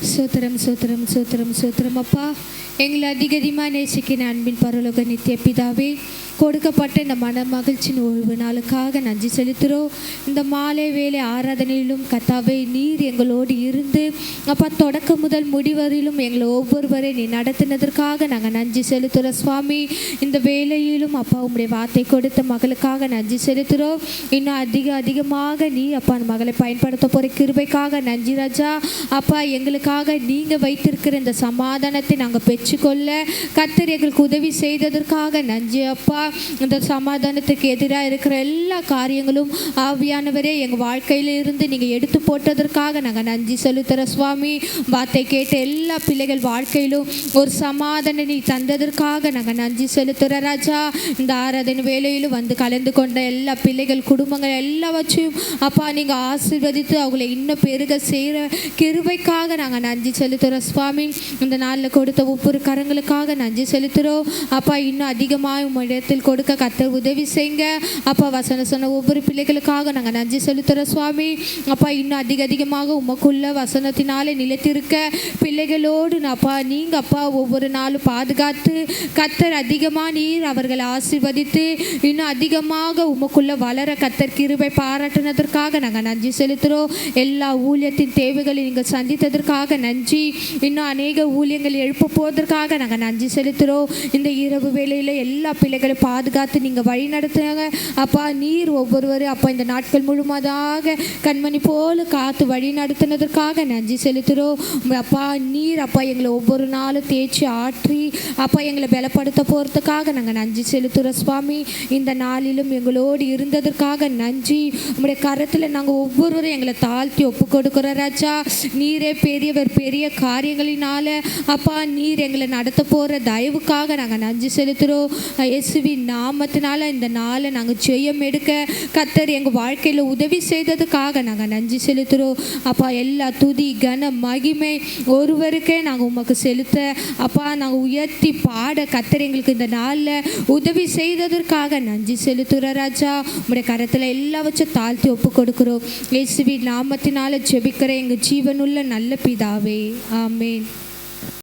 சோத்திரம் சோத்திரம் சோத்திரம் சோத்திரம் அப்பா, எங்களை அதிகமாக நேசிக்கிற அன்பின் பரலோக நித்திய பிதாவே, கொடுக்கப்பட்ட இந்த மன மகிழ்ச்சியின் ஓய்வு நாளுக்காக நன்றி செலுத்துகிறோம். இந்த மாலை வேலை ஆராதனையிலும் கத்தாவே நீர் எங்களோடு இருந்து அப்பா தொடக்கம் முதல் முடிவதிலும் எங்களை ஒவ்வொருவரை நீ நடத்தினதற்காக நாங்கள் நன்றி செலுத்துகிறோம் சுவாமி. இந்த வேலையிலும் அப்பா உம்முடைய வார்த்தை கொடுத்த மகளுக்காக நன்றி செலுத்துகிறோம். இன்னும் அதிகமாக நீ அப்பா அந்த மகளை பயன்படுத்த போகிற கிருபைக்காக நன்றி ராஜா. அப்பா எங்களுக்காக நீங்கள் வைத்திருக்கிற இந்த சமாதானத்தை நாங்கள் பெற்றுக்கொள்ள கர்த்தர் எங்களுக்கு உதவி செய்ததற்காக நன்றி அப்பா. இந்த சமாதானத்துக்கு எதிராக இருக்கிற எல்லா காரியங்களும் ஆவியானவரே எங்கள் வாழ்க்கையில் இருந்து நீங்கள் எடுத்து போட்டதற்காக நாங்கள் நன்றி செலுத்துகிற சுவாமி. வார்த்தை கேட்ட எல்லா பிள்ளைகள் வாழ்க்கையிலும் ஒரு சமாதானம் நீ தந்ததற்காக நாங்கள் நன்றி செலுத்துகிற ராஜா. இந்த ஆராதனை வேலையிலும் வந்து கலந்து கொண்ட எல்லா பிள்ளைகள் குடும்பங்கள் எல்லாவற்றையும் அப்பா நீங்கள் ஆசீர்வதித்து அவங்களை இன்னும் பெருக செய்கிற கிருபைக்காக நாங்கள் நன்றி செலுத்துகிறோம் சுவாமி. இந்த நாளில் கொடுத்த ஒவ்வொரு கரங்களுக்காக நன்றி செலுத்துகிறோம் அப்பா. இன்னும் அதிகமாக உம்மிடத்தில் கொடுக்க கர்த்தர் உதவி செய்யுங்க அப்பா. வசனம் சொன்ன ஒவ்வொரு பிள்ளைகளுக்காக நாங்கள் நன்றி செலுத்துகிற சுவாமி. அப்பா இன்னும் அதிகமாக உமக்குள்ள வசனத்தினாலே நிலைத்திருக்க பிள்ளைகளோடு அப்பா நீங்கள் அப்பா ஒவ்வொரு நாளும் பாதுகாத்து கர்த்தர் அதிகமாக நீர் அவர்களை ஆசீர்வதித்து இன்னும் அதிகமாக உமக்குள்ள வளர கர்த்தர் கிருபை பாராட்டினதற்காக நாங்கள் நன்றி செலுத்துகிறோம். எல்லா ஊழியத்தின் தேவைகளை நீங்கள் சந்தித்ததற்காக நன்றி. இன்னும் அநேக ஊழியங்கள் எழுப்ப போவதற்காக நாங்கள் நன்றி செலுத்துகிறோம். இந்த இரவு வேளையில் எல்லா பிள்ளைகளை பாதுகாத்து நீங்கள் வழி நடத்துங்க அப்பா. நீர் ஒவ்வொருவரும் அப்பா இந்த நாட்கள் முழுவதாக கண்மணி போல காத்து வழி நடத்தினதற்காக நன்றி செலுத்துகிறோம் அப்பா. நீர் அப்பா எங்களை ஒவ்வொரு நாளும் தேய்ச்சி ஆற்றி அப்பா எங்களை பலப்படுத்த போகிறதுக்காக நாங்கள் நன்றி செலுத்துகிறோம் சுவாமி. இந்த நாளிலும் எங்களோடு இருந்ததற்காக நன்றி. உங்களுடைய கரத்தில் நாங்கள் ஒவ்வொருவரும் எங்களை தாழ்த்தி ஒப்பு கொடுக்குற ராஜா. நீரே பெரியவர், பெரிய காரியங்களினால அப்பா நீர் எங்களை நடத்த போகிற தயவுக்காக நாங்கள் நன்றி செலுத்துகிறோம். இயேசுவின் நாமத்தினால இந்த நாளை நாங்கள் ஜெயம் எடுக்க கர்த்தர் எங்கள் வாழ்க்கையில் உதவி செய்ததுக்காக நாங்கள் நன்றி செலுத்துகிறோம் அப்பா. எல்லா துதி கன மகிமை ஒருவருக்கே நாங்கள் உமக்கு செலுத்த அப்பா நாங்கள் உயர்த்தி பாட கர்த்தர் எங்களுக்கு இந்த நாளில் உதவி செய்ததற்காக நன்றி செலுத்துகிற ராஜா. உங்களுடைய கரத்தில் எல்லாவற்றையும் தாழ்த்தி ஒப்பு கொடுக்குறோம். இயேசுவின் நாமத்தினால ஜெபிக்கிற எங்கள் ஜீவனுள்ள நல்ல பிதாவே, ஆமேன்.